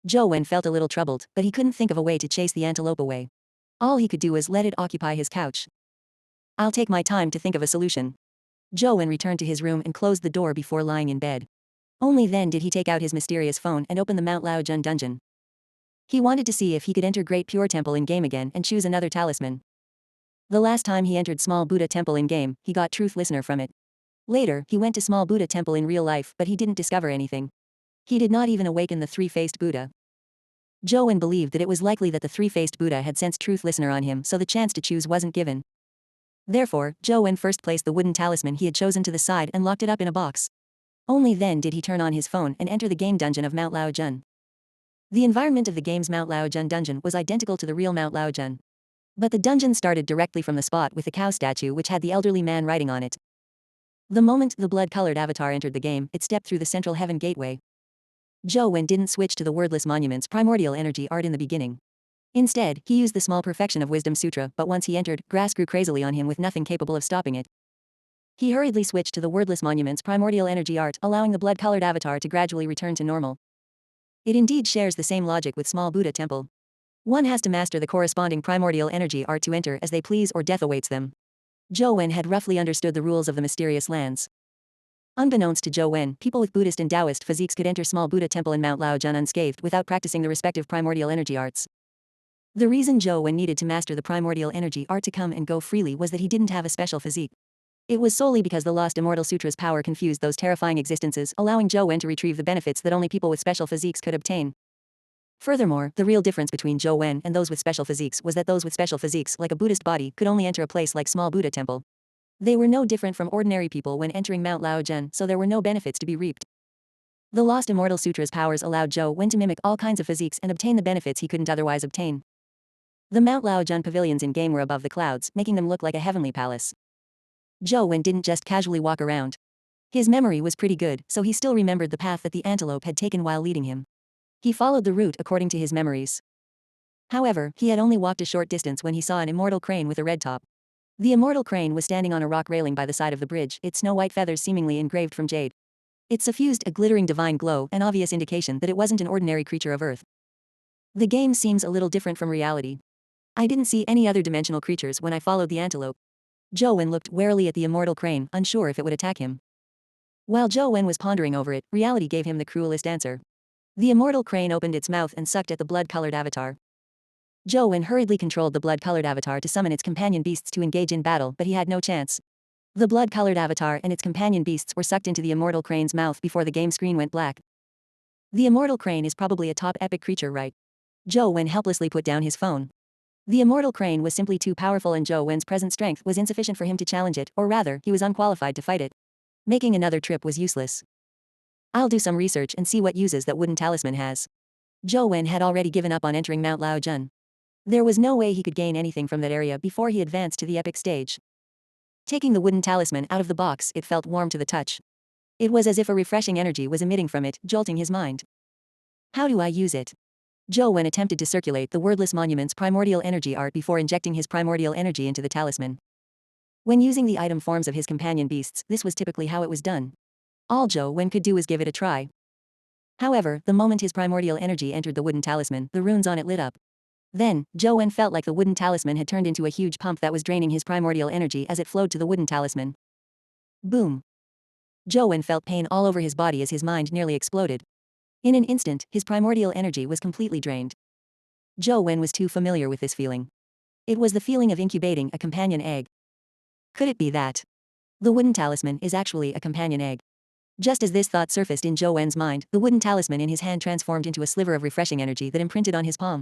Zhou Wen felt a little troubled, but he couldn't think of a way to chase the antelope away. All he could do was let it occupy his couch. I'll take my time to think of a solution. Zhou Wen returned to his room and closed the door before lying in bed. Only then did he take out his mysterious phone and open the Mount Laojun dungeon. He wanted to see if he could enter Great Pure Temple in-game again and choose another talisman. The last time he entered Small Buddha Temple in-game, he got Truth Listener from it. Later, he went to Small Buddha Temple in real life, but he didn't discover anything. He did not even awaken the three-faced Buddha. Zhou Wen believed that it was likely that the three-faced Buddha had sensed Truth Listener on him, so the chance to choose wasn't given. Therefore, Zhou Wen first placed the wooden talisman he had chosen to the side and locked it up in a box. Only then did he turn on his phone and enter the game dungeon of Mount Laojun. The environment of the game's Mount Laojun dungeon was identical to the real Mount Laojun. But the dungeon started directly from the spot with the cow statue which had the elderly man writing on it. The moment the blood-colored avatar entered the game, it stepped through the central heaven gateway. Zhou Wen didn't switch to the wordless monument's primordial energy art in the beginning. Instead, he used the small perfection of Wisdom Sutra, but once he entered, grass grew crazily on him with nothing capable of stopping it. He hurriedly switched to the wordless monument's primordial energy art, allowing the blood-colored avatar to gradually return to normal. It indeed shares the same logic with Small Buddha Temple. One has to master the corresponding primordial energy art to enter as they please or death awaits them. Zhou Wen had roughly understood the rules of the mysterious lands. Unbeknownst to Zhou Wen, people with Buddhist and Taoist physiques could enter Small Buddha Temple in Mount Laojun unscathed without practicing the respective primordial energy arts. The reason Zhou Wen needed to master the primordial energy art to come and go freely was that he didn't have a special physique. It was solely because the Lost Immortal Sutra's power confused those terrifying existences, allowing Zhou Wen to retrieve the benefits that only people with special physiques could obtain. Furthermore, the real difference between Zhou Wen and those with special physiques was that those with special physiques, like a Buddhist body, could only enter a place like Small Buddha Temple. They were no different from ordinary people when entering Mount Laojun, so there were no benefits to be reaped. The Lost Immortal Sutra's powers allowed Zhou Wen to mimic all kinds of physiques and obtain the benefits he couldn't otherwise obtain. The Mount Laojun pavilions in-game were above the clouds, making them look like a heavenly palace. Zhou Wen didn't just casually walk around. His memory was pretty good, so he still remembered the path that the antelope had taken while leading him. He followed the route according to his memories. However, he had only walked a short distance when he saw an immortal crane with a red top. The immortal crane was standing on a rock railing by the side of the bridge, its snow-white feathers seemingly engraved from jade. It suffused a glittering divine glow, an obvious indication that it wasn't an ordinary creature of earth. The game seems a little different from reality. I didn't see any other dimensional creatures when I followed the antelope. Zhou Wen looked warily at the immortal crane, unsure if it would attack him. While Zhou Wen was pondering over it, reality gave him the cruelest answer. The immortal crane opened its mouth and sucked at the blood-colored avatar. Zhou Wen hurriedly controlled the blood-colored avatar to summon its companion beasts to engage in battle, but he had no chance. The blood-colored avatar and its companion beasts were sucked into the immortal crane's mouth before the game screen went black. The immortal crane is probably a top epic creature, right? Zhou Wen helplessly put down his phone. The immortal crane was simply too powerful and Zhou Wen's present strength was insufficient for him to challenge it, or rather, he was unqualified to fight it. Making another trip was useless. I'll do some research and see what uses that wooden talisman has. Zhou Wen had already given up on entering Mount Laojun. There was no way he could gain anything from that area before he advanced to the epic stage. Taking the wooden talisman out of the box, it felt warm to the touch. It was as if a refreshing energy was emitting from it, jolting his mind. How do I use it? Zhou Wen attempted to circulate the wordless monument's primordial energy art before injecting his primordial energy into the talisman. When using the item forms of his companion beasts, this was typically how it was done. All Zhou Wen could do was give it a try. However, the moment his primordial energy entered the wooden talisman, the runes on it lit up. Then, Zhou Wen felt like the wooden talisman had turned into a huge pump that was draining his primordial energy as it flowed to the wooden talisman. Boom. Zhou Wen felt pain all over his body as his mind nearly exploded. In an instant, his primordial energy was completely drained. Zhou Wen was too familiar with this feeling. It was the feeling of incubating a companion egg. Could it be that the wooden talisman is actually a companion egg? Just as this thought surfaced in Zhou Wen's mind, the wooden talisman in his hand transformed into a sliver of refreshing energy that imprinted on his palm.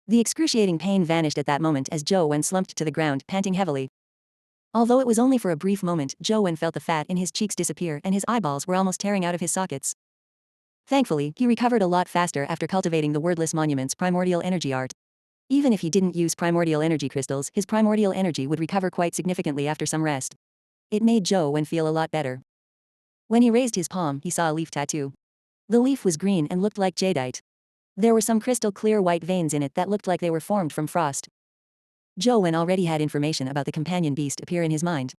The excruciating pain vanished at that moment as Zhou Wen slumped to the ground, panting heavily. Although it was only for a brief moment, Zhou Wen felt the fat in his cheeks disappear and his eyeballs were almost tearing out of his sockets. Thankfully, he recovered a lot faster after cultivating the wordless monument's primordial energy art. Even if he didn't use primordial energy crystals, his primordial energy would recover quite significantly after some rest. It made Zhou Wen feel a lot better. When he raised his palm, he saw a leaf tattoo. The leaf was green and looked like jadeite. There were some crystal clear white veins in it that looked like they were formed from frost. Zhou Wen already had information about the companion beast appear in his mind.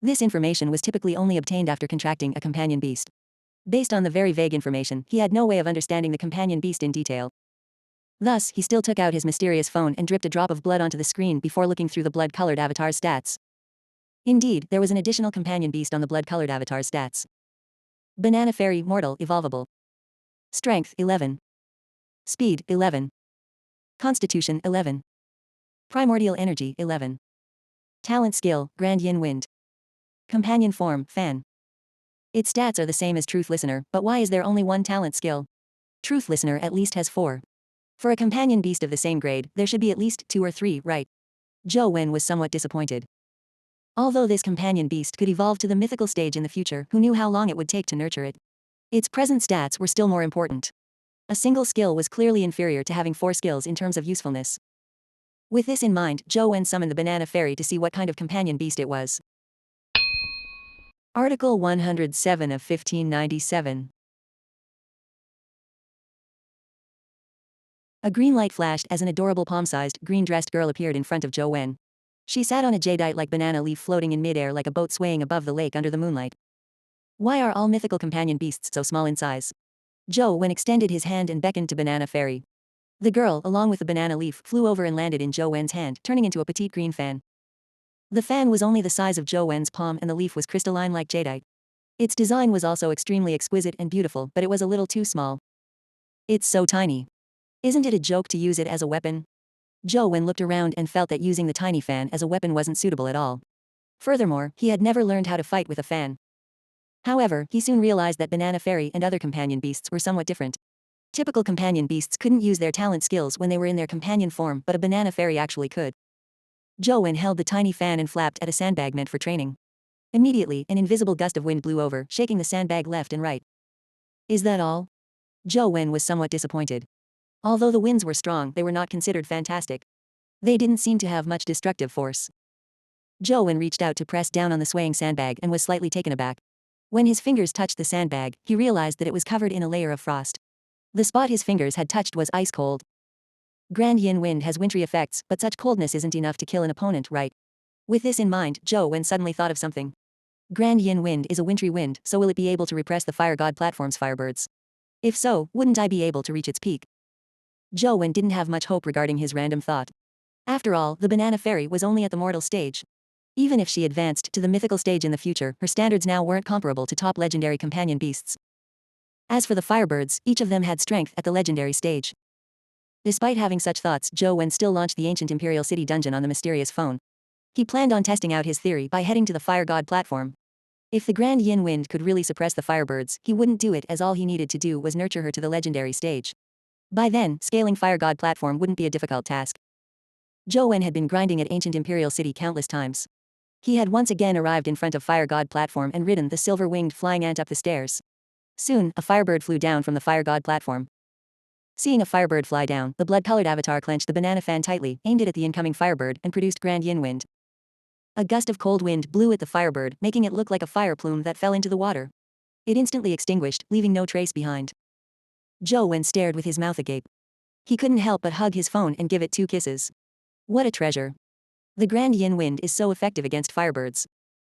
This information was typically only obtained after contracting a companion beast. Based on the very vague information, he had no way of understanding the companion beast in detail. Thus, he still took out his mysterious phone and dripped a drop of blood onto the screen before looking through the blood-colored avatar's stats. Indeed, there was an additional companion beast on the blood-colored avatar's stats. Banana Fairy, mortal, evolvable. Strength, 11. Speed, 11. Constitution, 11. Primordial energy, 11. Talent skill, Grand Yin Wind. Companion form, Fan. Its stats are the same as Truth Listener, but why is there only one talent skill? Truth Listener at least has 4. For a companion beast of the same grade, there should be at least 2 or 3, right? Zhou Wen was somewhat disappointed. Although this companion beast could evolve to the mythical stage in the future, who knew how long it would take to nurture it? Its present stats were still more important. A single skill was clearly inferior to having 4 skills in terms of usefulness. With this in mind, Zhou Wen summoned the Banana Fairy to see what kind of companion beast it was. Article 107 of 1597. A green light flashed as an adorable palm-sized, green-dressed girl appeared in front of Zhou Wen. She sat on a jadeite-like banana leaf floating in midair like a boat swaying above the lake under the moonlight. Why are all mythical companion beasts so small in size? Zhou Wen extended his hand and beckoned to Banana Fairy. The girl, along with the banana leaf, flew over and landed in Zhou Wen's hand, turning into a petite green fan. The fan was only the size of Zhou Wen's palm and the leaf was crystalline like jadeite. Its design was also extremely exquisite and beautiful, but it was a little too small. It's so tiny. Isn't it a joke to use it as a weapon? Zhou Wen looked around and felt that using the tiny fan as a weapon wasn't suitable at all. Furthermore, he had never learned how to fight with a fan. However, he soon realized that Banana Fairy and other companion beasts were somewhat different. Typical companion beasts couldn't use their talent skills when they were in their companion form, but a Banana Fairy actually could. Zhou Wen held the tiny fan and flapped at a sandbag meant for training. Immediately, an invisible gust of wind blew over, shaking the sandbag left and right. Is that all? Zhou Wen was somewhat disappointed. Although the winds were strong, they were not considered fantastic. They didn't seem to have much destructive force. Zhou Wen reached out to press down on the swaying sandbag and was slightly taken aback. When his fingers touched the sandbag, he realized that it was covered in a layer of frost. The spot his fingers had touched was ice cold. Grand Yin Wind has wintry effects, but such coldness isn't enough to kill an opponent, right? With this in mind, Zhou Wen suddenly thought of something. Grand Yin Wind is a wintry wind, so will it be able to repress the Fire God platform's firebirds? If so, wouldn't I be able to reach its peak? Zhou Wen didn't have much hope regarding his random thought. After all, the Banana Fairy was only at the mortal stage. Even if she advanced to the mythical stage in the future, her standards now weren't comparable to top legendary companion beasts. As for the firebirds, each of them had strength at the legendary stage. Despite having such thoughts, Zhou Wen still launched the ancient Imperial City dungeon on the mysterious phone. He planned on testing out his theory by heading to the Fire God platform. If the Grand Yin Wind could really suppress the firebirds, he wouldn't do it, as all he needed to do was nurture her to the legendary stage. By then, scaling Fire God platform wouldn't be a difficult task. Zhou Wen had been grinding at ancient Imperial City countless times. He had once again arrived in front of Fire God platform and ridden the silver-winged flying ant up the stairs. Soon, a firebird flew down from the Fire God platform. Seeing a firebird fly down, the blood-colored avatar clenched the banana fan tightly, aimed it at the incoming firebird, and produced Grand Yin Wind. A gust of cold wind blew at the firebird, making it look like a fire plume that fell into the water. It instantly extinguished, leaving no trace behind. Zhou Wen stared with his mouth agape. He couldn't help but hug his phone and give it 2 kisses. What a treasure. The Grand Yin Wind is so effective against firebirds.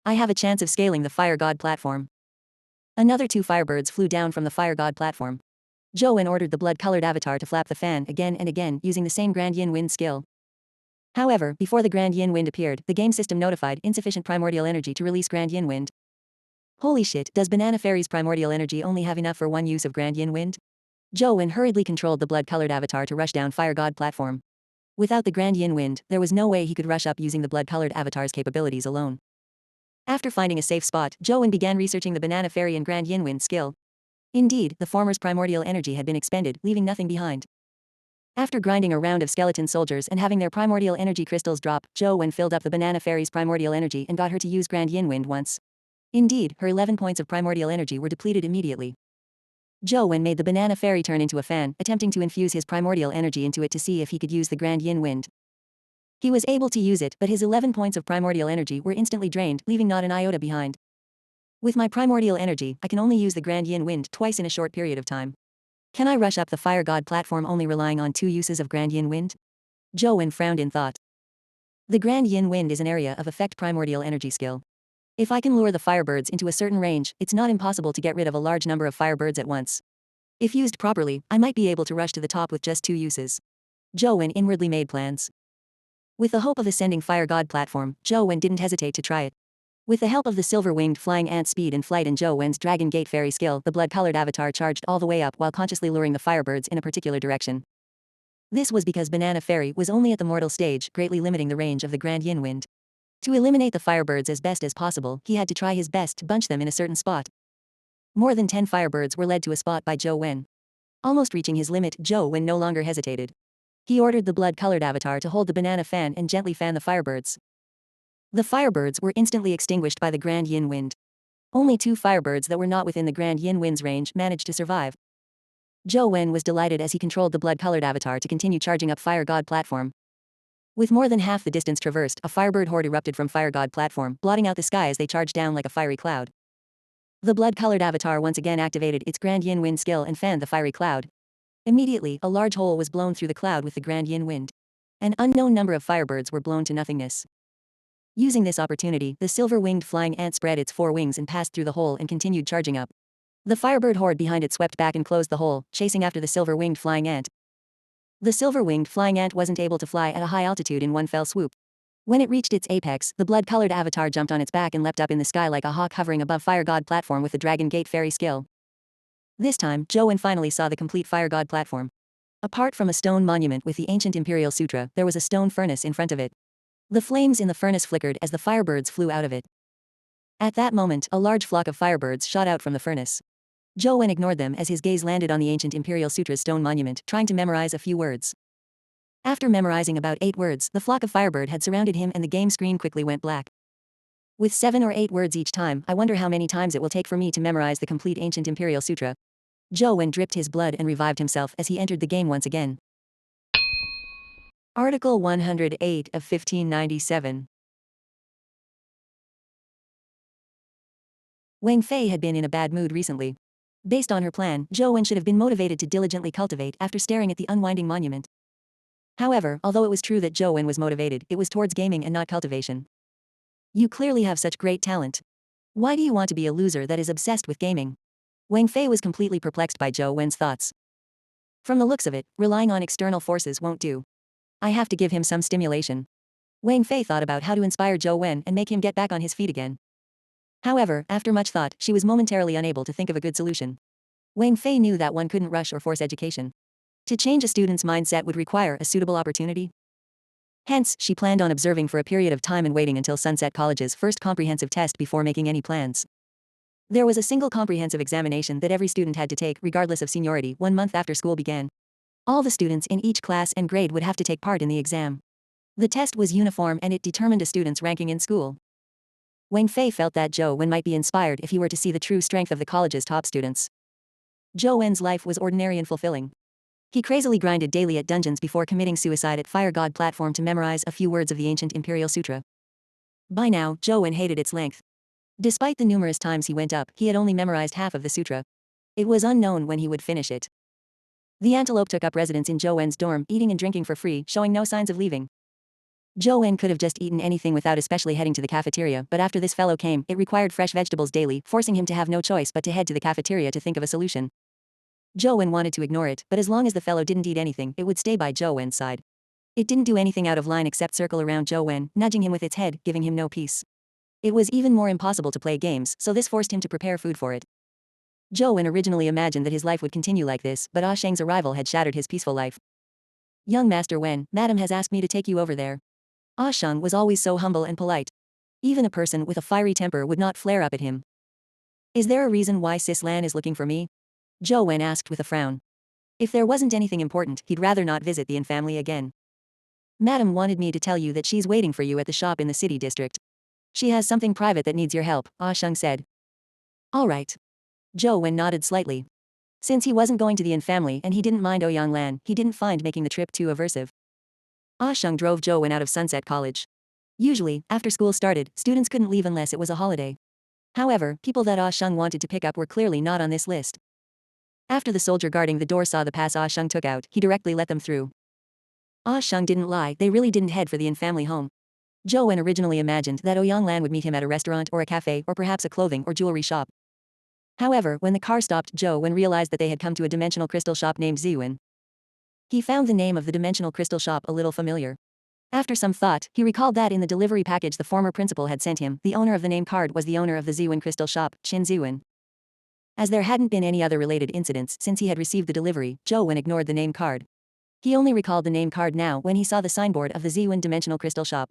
I have a chance of scaling the Fire God platform. Another 2 firebirds flew down from the Fire God platform. Zhou Wen ordered the blood-colored avatar to flap the fan again and again using the same Grand Yin Wind skill. However, before the Grand Yin Wind appeared, the game system notified insufficient primordial energy to release Grand Yin Wind. Holy shit, does Banana Fairy's primordial energy only have enough for one use of Grand Yin Wind? Zhou Wen hurriedly controlled the blood-colored avatar to rush down Fire God platform. Without the Grand Yin Wind, there was no way he could rush up using the blood-colored avatar's capabilities alone. After finding a safe spot, Zhou Wen began researching the Banana Fairy and Grand Yin Wind skill. Indeed, the former's primordial energy had been expended, leaving nothing behind. After grinding a round of skeleton soldiers and having their primordial energy crystals drop, Zhou Wen filled up the Banana Fairy's primordial energy and got her to use Grand Yin Wind once. Indeed, her 11 points of primordial energy were depleted immediately. Zhou Wen made the Banana Fairy turn into a fan, attempting to infuse his primordial energy into it to see if he could use the Grand Yin Wind. He was able to use it, but his 11 points of primordial energy were instantly drained, leaving not an iota behind. With my primordial energy, I can only use the Grand Yin Wind twice in a short period of time. Can I rush up the Fire God platform only relying on 2 uses of Grand Yin Wind? Zhou Wen frowned in thought. The Grand Yin Wind is an area of effect primordial energy skill. If I can lure the firebirds into a certain range, it's not impossible to get rid of a large number of firebirds at once. If used properly, I might be able to rush to the top with just 2 uses. Zhou Wen inwardly made plans. With the hope of ascending Fire God platform, Zhou Wen didn't hesitate to try it. With the help of the silver-winged flying ant speed and flight and Zhou Wen's Dragon Gate fairy skill, the blood-colored avatar charged all the way up while consciously luring the firebirds in a particular direction. This was because Banana Fairy was only at the mortal stage, greatly limiting the range of the Grand Yin Wind. To eliminate the firebirds as best as possible, he had to try his best to bunch them in a certain spot. More than 10 firebirds were led to a spot by Zhou Wen. Almost reaching his limit, Zhou Wen no longer hesitated. He ordered the blood-colored avatar to hold the banana fan and gently fan the firebirds. The firebirds were instantly extinguished by the Grand Yin Wind. Only 2 firebirds that were not within the Grand Yin Wind's range managed to survive. Zhou Wen was delighted as he controlled the blood-colored avatar to continue charging up Fire God platform. With more than half the distance traversed, a firebird horde erupted from Fire God platform, blotting out the sky as they charged down like a fiery cloud. The blood-colored avatar once again activated its Grand Yin Wind skill and fanned the fiery cloud. Immediately, a large hole was blown through the cloud with the Grand Yin Wind. An unknown number of firebirds were blown to nothingness. Using this opportunity, the silver-winged flying ant spread its 4 wings and passed through the hole and continued charging up. The firebird horde behind it swept back and closed the hole, chasing after the silver-winged flying ant. The silver-winged flying ant wasn't able to fly at a high altitude in one fell swoop. When it reached its apex, the blood-colored avatar jumped on its back and leapt up in the sky like a hawk hovering above Fire God platform with the Dragon Gate fairy skill. This time, Zhou Wen finally saw the complete Fire God platform. Apart from a stone monument with the ancient Imperial Sutra, there was a stone furnace in front of it. The flames in the furnace flickered as the firebirds flew out of it. At that moment, a large flock of firebirds shot out from the furnace. Zhou Wen ignored them as his gaze landed on the ancient Imperial Sutra's stone monument, trying to memorize a few words. After memorizing about 8 words, the flock of firebird had surrounded him and the game screen quickly went black. With 7 or 8 words each time, I wonder how many times it will take for me to memorize the complete ancient Imperial Sutra. Zhou Wen dripped his blood and revived himself as he entered the game once again. Article 108 of 1597. Wang Fei had been in a bad mood recently. Based on her plan, Zhou Wen should have been motivated to diligently cultivate after staring at the unwinding monument. However, although it was true that Zhou Wen was motivated, it was towards gaming and not cultivation. You clearly have such great talent. Why do you want to be a loser that is obsessed with gaming? Wang Fei was completely perplexed by Zhou Wen's thoughts. From the looks of it, relying on external forces won't do. I have to give him some stimulation. Wang Fei thought about how to inspire Zhou Wen and make him get back on his feet again. However, after much thought, she was momentarily unable to think of a good solution. Wang Fei knew that one couldn't rush or force education. To change a student's mindset would require a suitable opportunity. Hence, she planned on observing for a period of time and waiting until Sunset College's first comprehensive test before making any plans. There was a single comprehensive examination that every student had to take, regardless of seniority, 1 month after school began. All the students in each class and grade would have to take part in the exam. The test was uniform and it determined a student's ranking in school. Wang Fei felt that Zhou Wen might be inspired if he were to see the true strength of the college's top students. Zhou Wen's life was ordinary and fulfilling. He crazily grinded daily at dungeons before committing suicide at Fire God platform to memorize a few words of the ancient Imperial Sutra. By now, Zhou Wen hated its length. Despite the numerous times he went up, he had only memorized half of the sutra. It was unknown when he would finish it. The antelope took up residence in Zhou Wen's dorm, eating and drinking for free, showing no signs of leaving. Zhou Wen could have just eaten anything without especially heading to the cafeteria, but after this fellow came, it required fresh vegetables daily, forcing him to have no choice but to head to the cafeteria to think of a solution. Zhou Wen wanted to ignore it, but as long as the fellow didn't eat anything, it would stay by Zhou Wen's side. It didn't do anything out of line except circle around Zhou Wen, nudging him with its head, giving him no peace. It was even more impossible to play games, so this forced him to prepare food for it. Zhou Wen originally imagined that his life would continue like this, but Ah Sheng's arrival had shattered his peaceful life. Young Master Wen, Madam has asked me to take you over there. Ah Sheng was always so humble and polite. Even a person with a fiery temper would not flare up at him. Is there a reason why Sis Lan is looking for me? Zhou Wen asked with a frown. If there wasn't anything important, he'd rather not visit the Yin family again. Madam wanted me to tell you that she's waiting for you at the shop in the city district. She has something private that needs your help, Ah Sheng said. All right. Zhou Wen nodded slightly. Since he wasn't going to the Yin family and he didn't mind Ouyang Lan, he didn't find making the trip too aversive. Ah Sheng drove Zhou Wen out of Sunset College. Usually, after school started, students couldn't leave unless it was a holiday. However, people that Ah Sheng wanted to pick up were clearly not on this list. After the soldier guarding the door saw the pass Ah Sheng took out, he directly let them through. Ah Sheng didn't lie, they really didn't head for the Yin family home. Zhou Wen originally imagined that Ouyang Lan would meet him at a restaurant or a cafe or perhaps a clothing or jewelry shop. However, when the car stopped, Zhou Wen realized that they had come to a dimensional crystal shop named Ziwen. He found the name of the dimensional crystal shop a little familiar. After some thought, he recalled that in the delivery package the former principal had sent him, the owner of the name card was the owner of the Ziwen crystal shop, Qin Ziwen. As there hadn't been any other related incidents since he had received the delivery, Zhou Wen ignored the name card. He only recalled the name card now when he saw the signboard of the Ziwen dimensional crystal shop.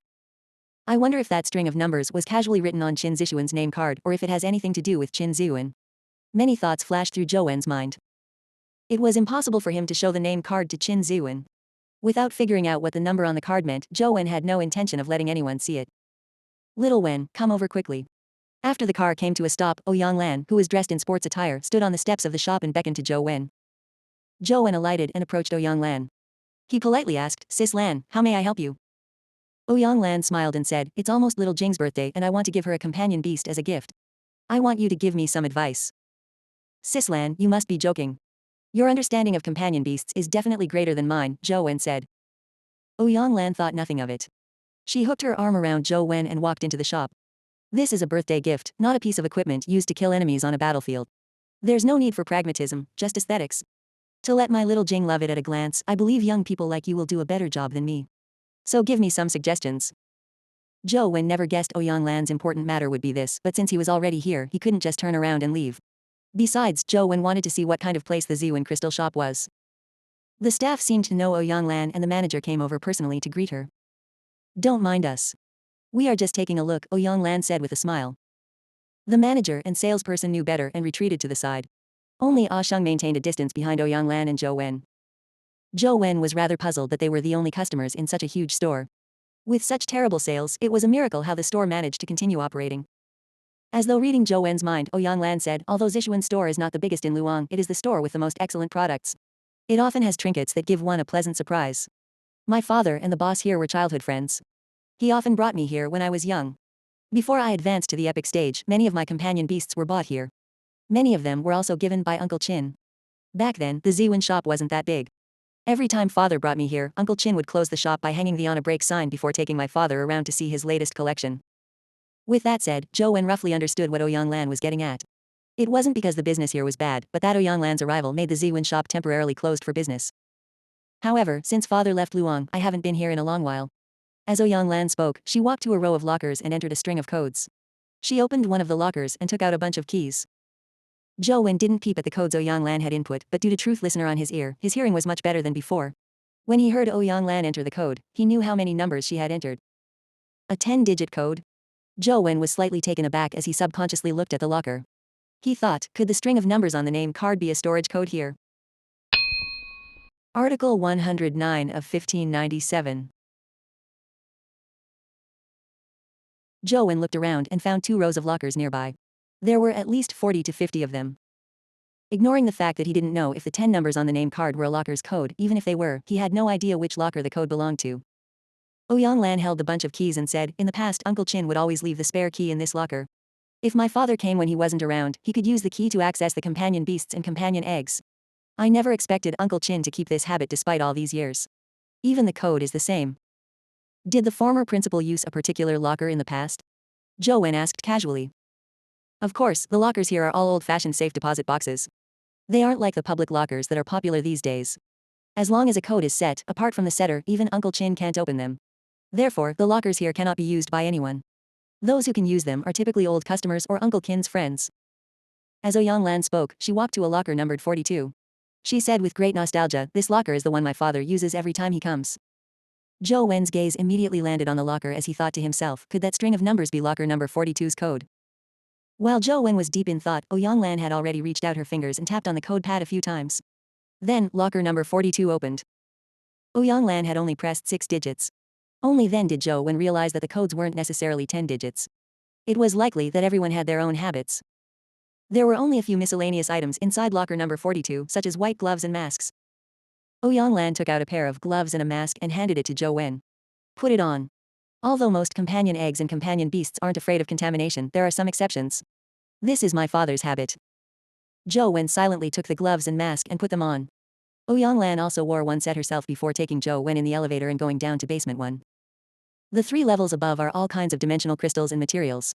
I wonder if that string of numbers was casually written on Qin Zishuan's name card or if it has anything to do with Qin Ziwen. Many thoughts flashed through Zhou Wen's mind. It was impossible for him to show the name card to Qin Ziwen. Without figuring out what the number on the card meant, Zhou Wen had no intention of letting anyone see it. Little Wen, come over quickly. After the car came to a stop, Ouyang Lan, who was dressed in sports attire, stood on the steps of the shop and beckoned to Zhou Wen. Zhou Wen alighted and approached Ouyang Lan. He politely asked, Sis Lan, how may I help you? Ouyang Lan smiled and said, it's almost little Jing's birthday and I want to give her a companion beast as a gift. I want you to give me some advice. Sis Lan, you must be joking. Your understanding of companion beasts is definitely greater than mine, Zhou Wen said. Ouyang Lan thought nothing of it. She hooked her arm around Zhou Wen and walked into the shop. This is a birthday gift, not a piece of equipment used to kill enemies on a battlefield. There's no need for pragmatism, just aesthetics. To let my little Jing love it at a glance, I believe young people like you will do a better job than me. So give me some suggestions. Zhou Wen never guessed Ouyang Lan's important matter would be this, but since he was already here, he couldn't just turn around and leave. Besides, Zhou Wen wanted to see what kind of place the Ziwen crystal shop was. The staff seemed to know Ouyang Lan and the manager came over personally to greet her. Don't mind us. We are just taking a look, Ouyang Lan said with a smile. The manager and salesperson knew better and retreated to the side. Only Ah Sheng maintained a distance behind Ouyang Lan and Zhou Wen. Zhou Wen was rather puzzled that they were the only customers in such a huge store. With such terrible sales, it was a miracle how the store managed to continue operating. As though reading Zhou Wen's mind, Ouyang Lan said, although Zishuan's store is not the biggest in Luang, it is the store with the most excellent products. It often has trinkets that give one a pleasant surprise. My father and the boss here were childhood friends. He often brought me here when I was young. Before I advanced to the epic stage, many of my companion beasts were bought here. Many of them were also given by Uncle Qin. Back then, the Ziwen shop wasn't that big. Every time father brought me here, Uncle Qin would close the shop by hanging the on a break sign before taking my father around to see his latest collection. With that said, Zhou Wen roughly understood what Ouyang Lan was getting at. It wasn't because the business here was bad, but that Ouyang Lan's arrival made the Ziwen shop temporarily closed for business. However, since father left Luang, I haven't been here in a long while. As Ouyang Lan spoke, she walked to a row of lockers and entered a string of codes. She opened one of the lockers and took out a bunch of keys. Zhou Wen didn't peep at the codes Ouyang Lan had input, but due to truth listener on his ear, his hearing was much better than before. When he heard Ouyang Lan enter the code, he knew how many numbers she had entered. A 10-digit code? Zhou Wen was slightly taken aback as he subconsciously looked at the locker. He thought, could the string of numbers on the name card be a storage code here? Article 109 of 1597. Zhou Wen looked around and found 2 rows of lockers nearby. There were at least 40 to 50 of them. Ignoring the fact that he didn't know if the 10 numbers on the name card were a locker's code, even if they were, he had no idea which locker the code belonged to. Ouyang Lan held the bunch of keys and said, in the past Uncle Qin would always leave the spare key in this locker. If my father came when he wasn't around, he could use the key to access the companion beasts and companion eggs. I never expected Uncle Qin to keep this habit despite all these years. Even the code is the same. Did the former principal use a particular locker in the past? Zhou Wen asked casually. Of course, the lockers here are all old-fashioned safe deposit boxes. They aren't like the public lockers that are popular these days. As long as a code is set, apart from the setter, even Uncle Qin can't open them. Therefore, the lockers here cannot be used by anyone. Those who can use them are typically old customers or Uncle Qin's friends. As Ouyang Lan spoke, she walked to a locker numbered 42. She said with great nostalgia, this locker is the one my father uses every time he comes. Zhou Wen's gaze immediately landed on the locker as he thought to himself, could that string of numbers be locker number 42's code? While Zhou Wen was deep in thought, Ouyang Lan had already reached out her fingers and tapped on the code pad a few times. Then, locker number 42 opened. Ouyang Lan had only pressed 6 digits. Only then did Zhou Wen realize that the codes weren't necessarily 10 digits. It was likely that everyone had their own habits. There were only a few miscellaneous items inside locker number 42, such as white gloves and masks. Ouyang Lan took out a pair of gloves and a mask and handed it to Zhou Wen. Put it on. Although most companion eggs and companion beasts aren't afraid of contamination, there are some exceptions. This is my father's habit. Zhou Wen silently took the gloves and mask and put them on. Ouyang Lan also wore one set herself before taking Zhou Wen in the elevator and going down to basement 1. The 3 levels above are all kinds of dimensional crystals and materials.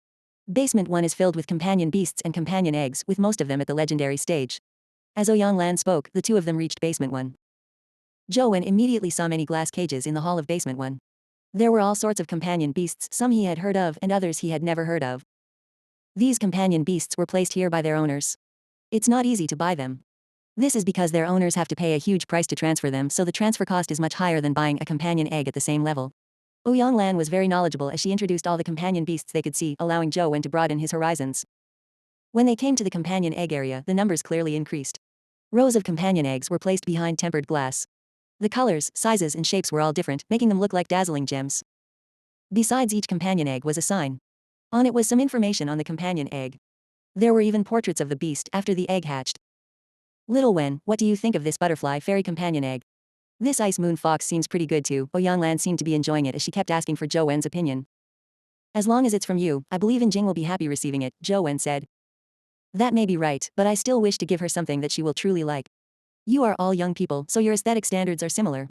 Basement 1 is filled with companion beasts and companion eggs, with most of them at the legendary stage. As Ouyang Lan spoke, the 2 of them reached Basement 1. Zhou Wen immediately saw many glass cages in the hall of Basement 1. There were all sorts of companion beasts, some he had heard of and others he had never heard of. These companion beasts were placed here by their owners. It's not easy to buy them. This is because their owners have to pay a huge price to transfer them, so the transfer cost is much higher than buying a companion egg at the same level. Ouyang Lan was very knowledgeable as she introduced all the companion beasts they could see, allowing Zhou Wen to broaden his horizons. When they came to the companion egg area, the numbers clearly increased. Rows of companion eggs were placed behind tempered glass. The colors, sizes and shapes were all different, making them look like dazzling gems. Besides each companion egg was a sign. On it was some information on the companion egg. There were even portraits of the beast after the egg hatched. Little Wen, what do you think of this butterfly fairy companion egg? This ice moon fox seems pretty good too. Ouyang Lan seemed to be enjoying it as she kept asking for Zhou Wen's opinion. As long as it's from you, I believe in Jing will be happy receiving it, Zhou Wen said. That may be right, but I still wish to give her something that she will truly like. You are all young people, so your aesthetic standards are similar.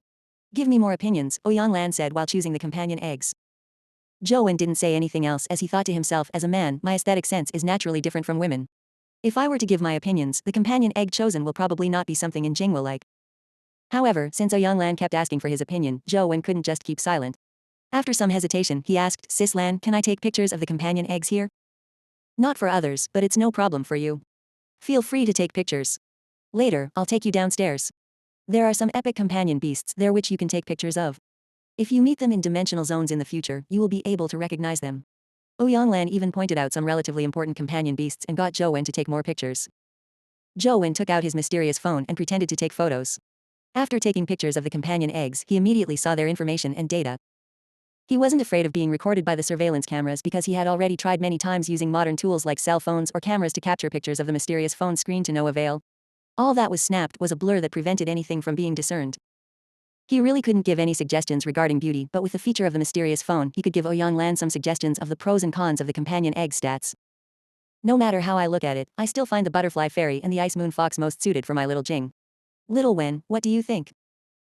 Give me more opinions, Ouyang Lan said while choosing the companion eggs. Zhou Wen didn't say anything else as he thought to himself, as a man, my aesthetic sense is naturally different from women. If I were to give my opinions, the companion egg chosen will probably not be something in Jing will like. However, since Ouyang Lan kept asking for his opinion, Zhou Wen couldn't just keep silent. After some hesitation, he asked, Sis Lan, can I take pictures of the companion eggs here? Not for others, but it's no problem for you. Feel free to take pictures. Later, I'll take you downstairs. There are some epic companion beasts there which you can take pictures of. If you meet them in dimensional zones in the future, you will be able to recognize them. Ouyang Lan even pointed out some relatively important companion beasts and got Zhou Wen to take more pictures. Zhou Wen took out his mysterious phone and pretended to take photos. After taking pictures of the companion eggs, he immediately saw their information and data. He wasn't afraid of being recorded by the surveillance cameras because he had already tried many times using modern tools like cell phones or cameras to capture pictures of the mysterious phone screen to no avail. All that was snapped was a blur that prevented anything from being discerned. He really couldn't give any suggestions regarding beauty, but with the feature of the mysterious phone, he could give Ouyang Lan some suggestions of the pros and cons of the companion egg stats. No matter how I look at it, I still find the butterfly fairy and the ice moon fox most suited for my little Jing. Little Wen, what do you think?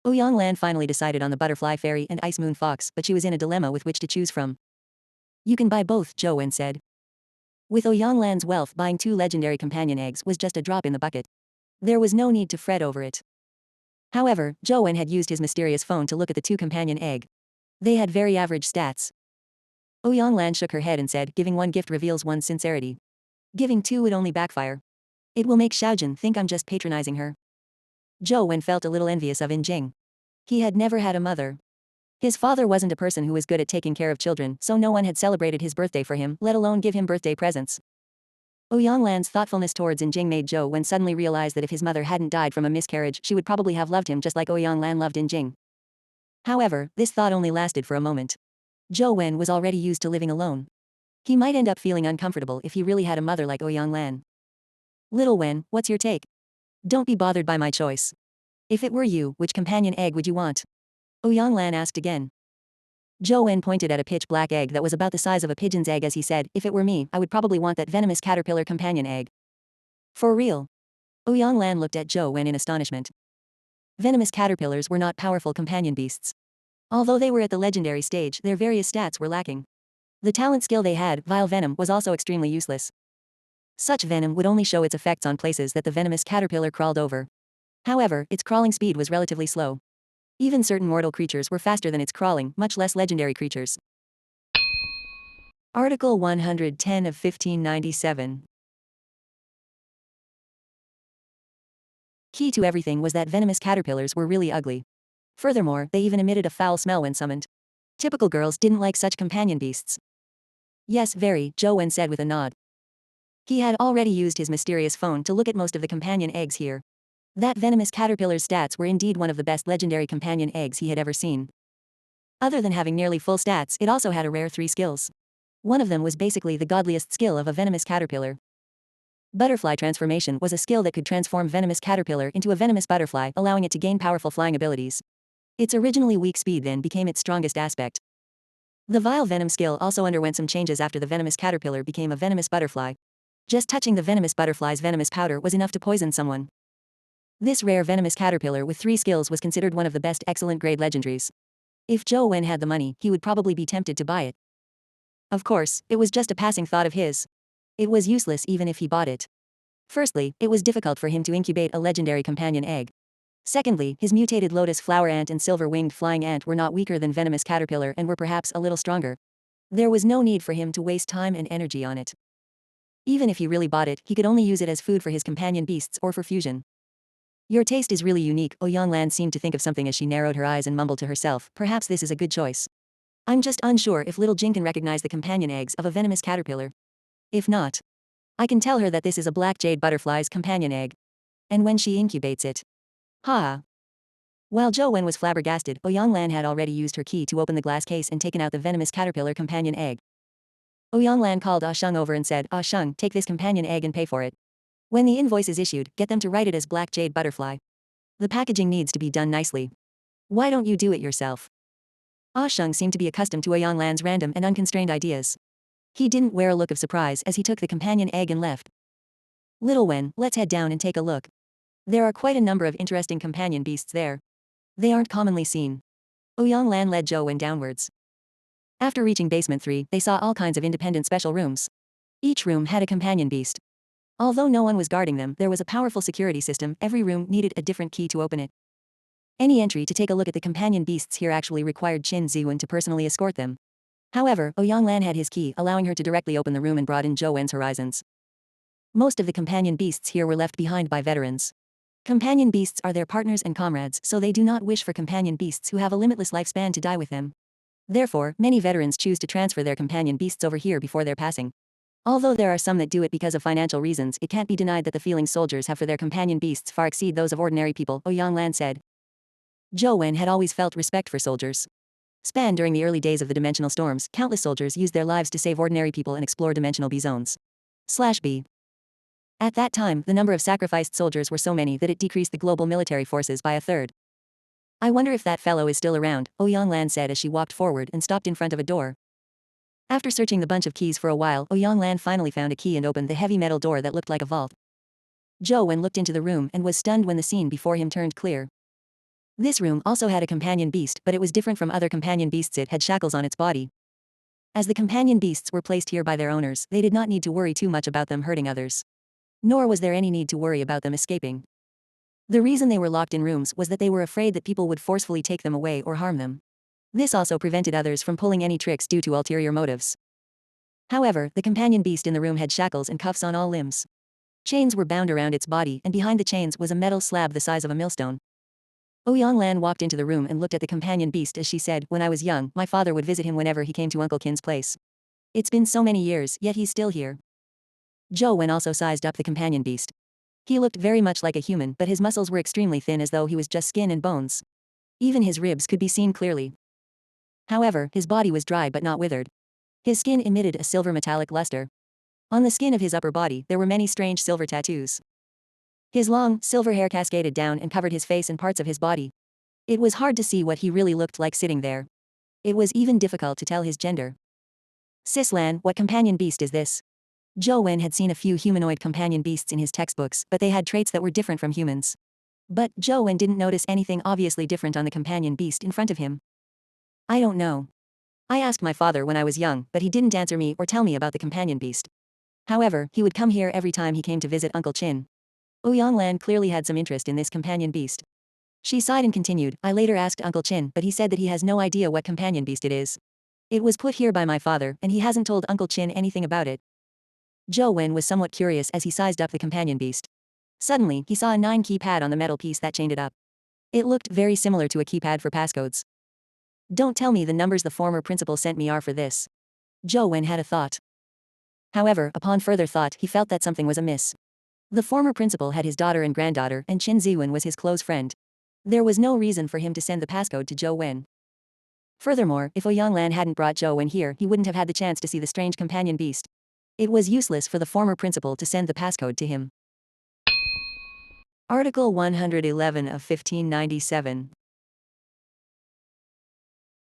Ouyang Lan finally decided on the butterfly fairy and ice moon fox, but she was in a dilemma with which to choose from. You can buy both, Zhou Wen said. With Ouyang Lan's wealth, buying 2 legendary companion eggs was just a drop in the bucket. There was no need to fret over it. However, Zhou Wen had used his mysterious phone to look at the 2 companion egg. They had very average stats. Ouyang Lan shook her head and said, giving 1 gift reveals one's sincerity. Giving 2 would only backfire. It will make Xiaojun think I'm just patronizing her. Zhou Wen felt a little envious of In Jing. He had never had a mother. His father wasn't a person who was good at taking care of children, so no one had celebrated his birthday for him, let alone give him birthday presents. Ouyang Lan's thoughtfulness towards In Jing made Zhou Wen suddenly realize that if his mother hadn't died from a miscarriage, she would probably have loved him just like Ouyang Lan loved In Jing. However, this thought only lasted for a moment. Zhou Wen was already used to living alone. He might end up feeling uncomfortable if he really had a mother like Ouyang Lan. Little Wen, what's your take? Don't be bothered by my choice. If it were you, which companion egg would you want? Ouyang Lan asked again. Zhou Wen pointed at a pitch black egg that was about the size of a pigeon's egg as he said, if it were me, I would probably want that venomous caterpillar companion egg. For real? Ouyang Lan looked at Zhou Wen in astonishment. Venomous caterpillars were not powerful companion beasts. Although they were at the legendary stage, their various stats were lacking. The talent skill they had, vile venom, was also extremely useless. Such venom would only show its effects on places that the venomous caterpillar crawled over. However, its crawling speed was relatively slow. Even certain mortal creatures were faster than its crawling, much less legendary creatures. Article 110 of 1597. Key to everything was that venomous caterpillars were really ugly. Furthermore, they even emitted a foul smell when summoned. Typical girls didn't like such companion beasts. Yes, very, Zhou Wen said with a nod. He had already used his mysterious phone to look at most of the companion eggs here. That venomous caterpillar's stats were indeed one of the best legendary companion eggs he had ever seen. Other than having nearly full stats, it also had a rare 3 skills. One of them was basically the godliest skill of a venomous caterpillar. Butterfly transformation was a skill that could transform venomous caterpillar into a venomous butterfly, allowing it to gain powerful flying abilities. Its originally weak speed then became its strongest aspect. The vile venom skill also underwent some changes after the venomous caterpillar became a venomous butterfly. Just touching the venomous butterfly's venomous powder was enough to poison someone. This rare venomous caterpillar with 3 skills was considered one of the best excellent grade legendaries. If Zhou Wen had the money, he would probably be tempted to buy it. Of course, it was just a passing thought of his. It was useless even if he bought it. Firstly, it was difficult for him to incubate a legendary companion egg. Secondly, his mutated lotus flower ant and silver-winged flying ant were not weaker than venomous caterpillar and were perhaps a little stronger. There was no need for him to waste time and energy on it. Even if he really bought it, he could only use it as food for his companion beasts or for fusion. Your taste is really unique. Ouyang seemed to think of something as she narrowed her eyes and mumbled to herself, perhaps this is a good choice. I'm just unsure if little Jing can recognize the companion eggs of a venomous caterpillar. If not, I can tell her that this is a black jade butterfly's companion egg. And when she incubates it. Ha! While Zhou Wen was flabbergasted, Ouyang had already used her key to open the glass case and taken out the venomous caterpillar companion egg. Ouyang called Ah Sheng over and said, Ah Sheng, take this companion egg and pay for it. When the invoice is issued, get them to write it as black jade butterfly. The packaging needs to be done nicely. Why don't you do it yourself? Ah Sheng seemed to be accustomed to Ouyang random and unconstrained ideas. He didn't wear a look of surprise as he took the companion egg and left. Little Wen, let's head down and take a look. There are quite a number of interesting companion beasts there. They aren't commonly seen. Ouyang led Zhou Wen downwards. After reaching basement 3, they saw all kinds of independent special rooms. Each room had a companion beast. Although no one was guarding them, there was a powerful security system. Every room needed a different key to open it. Any entry to take a look at the companion beasts here actually required Qin Ziwen to personally escort them. However, Ouyang had his key, allowing her to directly open the room and broaden Zhou Wen's horizons. Most of the companion beasts here were left behind by veterans. Companion beasts are their partners and comrades, so they do not wish for companion beasts who have a limitless lifespan to die with them. Therefore, many veterans choose to transfer their companion beasts over here before their passing. Although there are some that do it because of financial reasons, it can't be denied that the feelings soldiers have for their companion beasts far exceed those of ordinary people, Ouyang said. Zhou Wen had always felt respect for soldiers. Spanned during the early days of the dimensional storms, countless soldiers used their lives to save ordinary people and explore dimensional B zones. /B. At that time, the number of sacrificed soldiers were so many that it decreased the global military forces by a third. I wonder if that fellow is still around, Ouyang said as she walked forward and stopped in front of a door. After searching the bunch of keys for a while, Ouyang finally found a key and opened the heavy metal door that looked like a vault. Zhou Wen looked into the room and was stunned when the scene before him turned clear. This room also had a companion beast, but it was different from other companion beasts. It had shackles on its body. As the companion beasts were placed here by their owners, they did not need to worry too much about them hurting others. Nor was there any need to worry about them escaping. The reason they were locked in rooms was that they were afraid that people would forcefully take them away or harm them. This also prevented others from pulling any tricks due to ulterior motives. However, the companion beast in the room had shackles and cuffs on all limbs. Chains were bound around its body, and behind the chains was a metal slab the size of a millstone. Ouyang walked into the room and looked at the companion beast as she said, when I was young, my father would visit him whenever he came to Uncle Qin's place. It's been so many years, yet he's still here. Zhou Wen also sized up the companion beast. He looked very much like a human, but his muscles were extremely thin as though he was just skin and bones. Even his ribs could be seen clearly. However, his body was dry but not withered. His skin emitted a silver metallic luster. On the skin of his upper body, there were many strange silver tattoos. His long, silver hair cascaded down and covered his face and parts of his body. It was hard to see what he really looked like sitting there. It was even difficult to tell his gender. Sislan, what companion beast is this? Zhou Wen had seen a few humanoid companion beasts in his textbooks, but they had traits that were different from humans. But Zhou Wen didn't notice anything obviously different on the companion beast in front of him. I don't know. I asked my father when I was young, but he didn't answer me or tell me about the companion beast. However, he would come here every time he came to visit Uncle Qin. Ouyang clearly had some interest in this companion beast. She sighed and continued, I later asked Uncle Qin, but he said that he has no idea what companion beast it is. It was put here by my father, and he hasn't told Uncle Qin anything about it. Zhou Wen was somewhat curious as he sized up the companion beast. Suddenly, he saw a 9 keypad on the metal piece that chained it up. It looked very similar to a keypad for passcodes. Don't tell me the numbers the former principal sent me are for this. Zhou Wen had a thought. However, upon further thought, he felt that something was amiss. The former principal had his daughter and granddaughter, and Qin Ziwen was his close friend. There was no reason for him to send the passcode to Zhou Wen. Furthermore, if Ouyang hadn't brought Zhou Wen here, he wouldn't have had the chance to see the strange companion beast. It was useless for the former principal to send the passcode to him. Article 111 of 1597.